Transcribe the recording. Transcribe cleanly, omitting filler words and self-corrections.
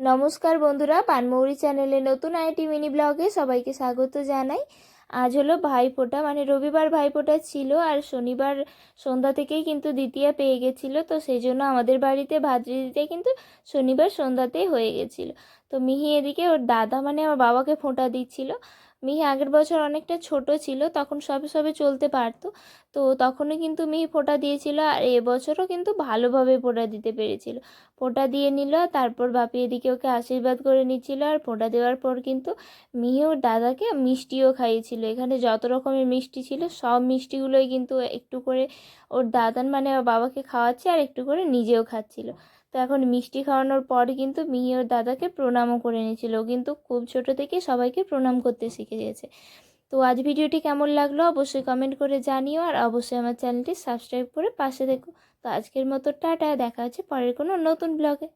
নমস্কার বন্ধুরা, পানমৌরি চ্যানেলে নতুন আইটি মিনি ব্লগে সবাইকে স্বাগত জানাই। আজ হলো ভাইফোঁটা, মানে রবিবার ভাইফোঁটা ছিল আর শনিবার সন্ধ্যা থেকেই কিন্তু দ্বিতীয়া পেয়ে গেছিলো। তো সেই জন্য আমাদের বাড়িতে ভাদ্রি দিতে কিন্তু শনিবার সন্ধ্যাতেই হয়ে গেছিলো। তো মিহি এদিকে ওর দাদা মানে আমার বাবাকে ফোঁটা দিচ্ছিল। মিহি আগের বছর অনেকটা ছোট ছিল, তখন সবে সবে চলতে পারতো, তো তখনই কিন্তু মিহি ফোঁটা দিয়েছিল। আর এবছরও কিন্তু ভালোভাবে ফোঁটা দিতে পেরেছিল। ফোঁটা দিয়ে নিল, তারপর বাপি এদিকে ওকে আশীর্বাদ করে নিচ্ছিল। আর ফোঁটা দেওয়ার পর কিন্তু মিহি ওর দাদাকে মিষ্টিও খাইয়েছিল। এখানে যত রকমের মিষ্টি ছিল সব মিষ্টিগুলোই কিন্তু একটু করে ওর দাদান মানে ওর বাবাকে খাওয়াচ্ছে আর একটু করে নিজেও খাচ্ছিল। তো এখন মিষ্টি খাওয়ানোর পর কিন্তু মিহি ওর দাদাকে প্রণামও করে নিয়েছিল। ও কিন্তু খুব ছোট থেকে সবাইকে প্রণাম করতে শিখে গেছে। তো আজ ভিডিওটি কেমন লাগলো অবশ্যই কমেন্ট করে জানিও, আর অবশ্যই আমার চ্যানেলটি সাবস্ক্রাইব করে পাশে দেখো। তো আজকের মতো টাটা, দেখা হচ্ছে পরের কোনো নতুন ব্লগে।